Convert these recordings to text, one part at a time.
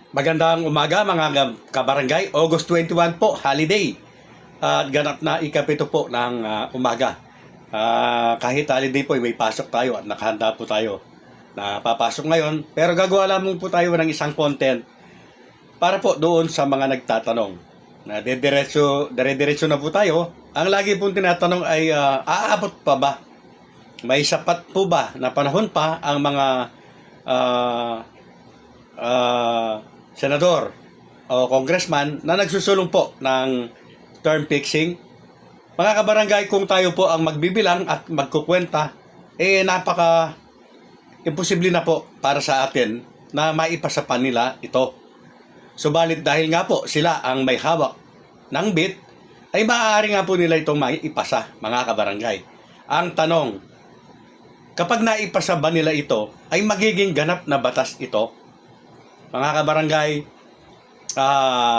Magandang umaga mga kabarangay. August 21 po, holiday. At ganap na ikapito po ng umaga. Kahit holiday po, may pasok tayo at nakahanda po tayo na papasok ngayon. Pero gagawa lamang po tayo ng isang content para po doon sa mga nagtatanong. Na dire-diretso na po tayo. Ang lagi pong tinatanong ay aabot pa ba? May sapat po ba na panahon pa ang mga senador o congressman na nagsusulong po ng term fixing? Mga kabarangay, kung tayo po ang magbibilang at magkukwenta, napaka imposible na po para sa atin na maipasa pa nila ito. Subalit dahil nga po sila ang may hawak ng bit, ay maaari nga po nila itong maipasa, mga kabarangay. Ang tanong, kapag naipasa ba nila ito, ay magiging ganap na batas ito? Mga kabarangay,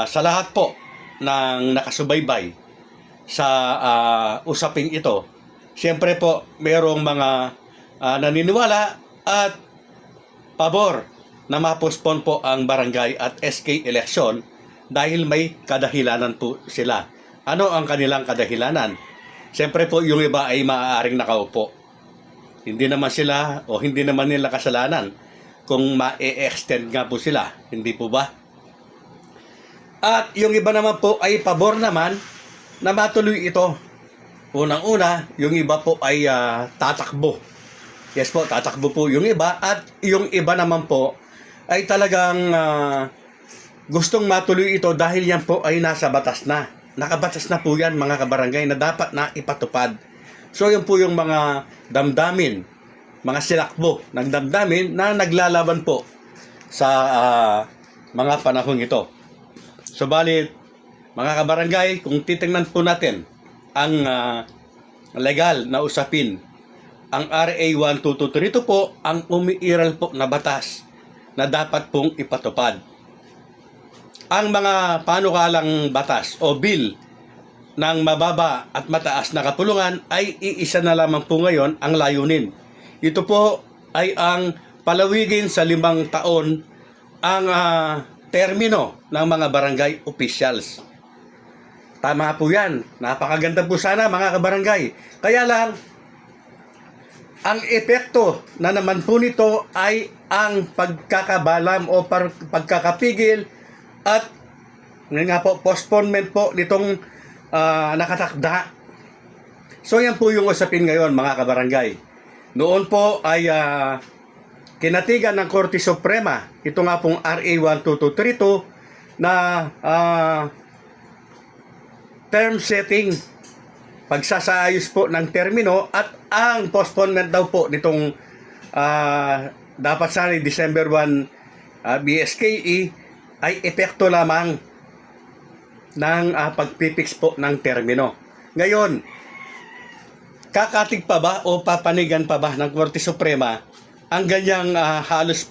sa lahat po ng nakasubaybay sa usaping ito, siyempre po mayroong mga naniniwala at pabor na ma-postpone po ang barangay at SK election dahil may kadahilanan po sila. Ano ang kanilang kadahilanan? Siyempre po yung iba ay maaaring nakaupo. Hindi naman sila o hindi naman nila kasalanan kung ma-extend nga po sila, hindi po ba? At yung iba naman po ay pabor naman na matuloy ito. Unang-una, yung iba po ay tatakbo. Yes po, tatakbo po yung iba. At yung iba naman po ay talagang gustong matuloy ito dahil yan po ay nasa batas na. Nakabatas na po yan, mga kabarangay, na dapat na ipatupad. So yun po yung mga damdamin, mga silakbo ng damdamin na naglalaban po sa mga panahon ito. Subalit, mga kabarangay, kung titingnan po natin ang legal na usapin, ang RA 1223 ito po ang umiiral po na batas na dapat pong ipatupad. Ang mga panukalang batas o bill ng mababa at mataas na kapulungan ay iisa na lamang po ngayon ang layunin. Ito po ay ang palawigin sa 5 taon ang termino ng mga barangay officials. Tama po yan. Napakaganda po sana, mga kabarangay. Kaya lang, ang epekto na naman po nito ay ang pagkakabalam o pagkakapigil at nga po, postponement po nitong nakatakda. So yan po yung usapin ngayon, mga kabarangay. Noon po ay kinatigan ng Korte Suprema ito nga pong RA 12232 na term setting, pagsasaayos po ng termino, at ang postponement daw po nitong dapat sana December 1 BSKE ay epekto lamang ng pagpipix po ng termino. Ngayon, kakatig pa ba o papanigan pa ba ng Korte Suprema ang ganyang halos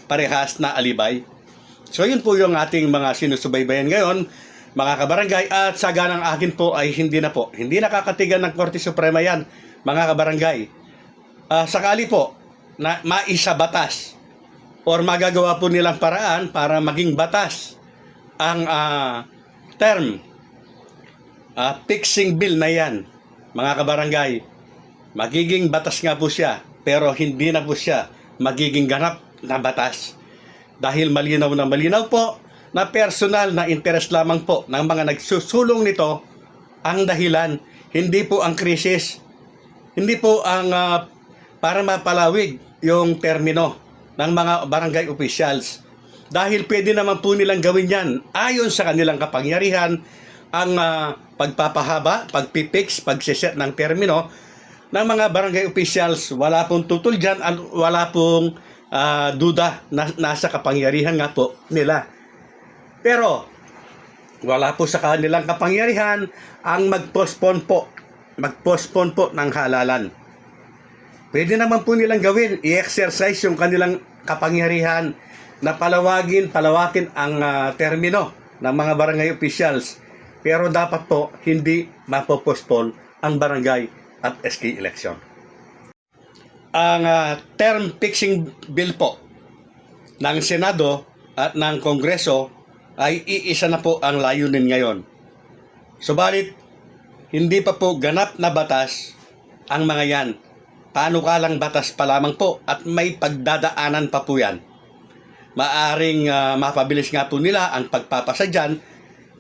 parehas na alibay? So yun po yung ating mga sinusubaybayan ngayon, mga kabarangay, at saga ng akin po ay hindi nakakatigan ng Korte Suprema yan, mga kabarangay. Sakali po na maisabatas or magagawa po nilang paraan para maging batas ang term fixing bill na yan, mga kabarangay, magiging batas nga po siya, pero hindi na po siya magiging ganap na batas. Dahil malinaw na malinaw po na personal na interest lamang po ng mga nagsusulong nito ang dahilan. Hindi po ang krisis, hindi po ang para mapalawig yung termino ng mga barangay officials. Dahil pwede naman po nilang gawin yan ayon sa kanilang kapangyarihan, ang pagpapahaba, pagpipix, pagsiset ng termino ng mga barangay officials. Wala pong tutol dyan at wala pong duda na nasa kapangyarihan nga po nila. Pero wala po sa kanilang kapangyarihan ang mag-postpone po ng halalan. Pwede naman po nilang gawin, i-exercise yung kanilang kapangyarihan na palawakin ang termino ng mga barangay officials. Pero dapat po hindi mapopostpone ang barangay at SK election. Ang term fixing bill po ng Senado at ng Kongreso ay iisa na po ang layunin ngayon. Subalit, hindi pa po ganap na batas ang mga yan. Panukalang batas pa lamang po at may pagdadaanan pa po yan. Maaring mapabilis nga po nila ang pagpapasa dyan,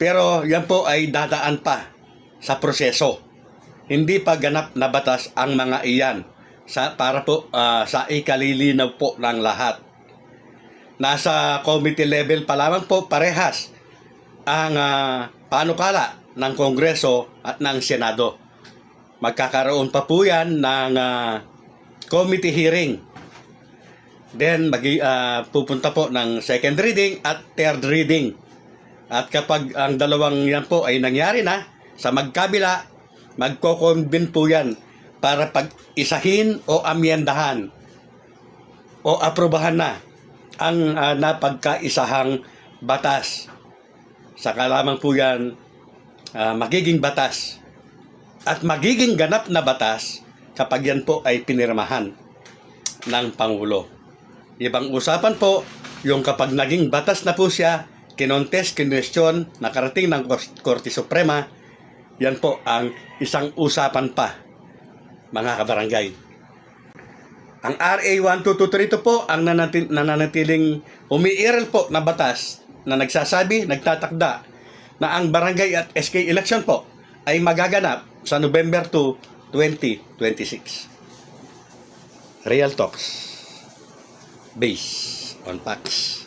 pero yan po ay dadaan pa sa proseso. Hindi pa ganap na batas ang mga iyan para po sa ikalilinaw po ng lahat. Nasa committee level pa lamang po parehas ang panukala ng Kongreso at ng Senado. Magkakaroon pa po yan ng committee hearing. Then pupunta po ng second reading at third reading. At kapag ang dalawang yan po ay nangyari na sa magkabila, magko-convene po yan para pag-isahin o amyendahan o aprobahan na ang napagkaisahang batas. Saka lamang po yan magiging batas at magiging ganap na batas kapag yan po ay pinirmahan ng Pangulo. Ibang usapan po, yung kapag naging batas na po siya, kinwestiyon, nakarating ng Korte Suprema, yan po ang isang usapan pa, mga kabarangay. Ang RA 12232 po ang nananatiling umiiral po na batas na nagsasabi, nagtatakda na ang barangay at SK election po ay magaganap sa November 2, 2026. Real talks based on facts.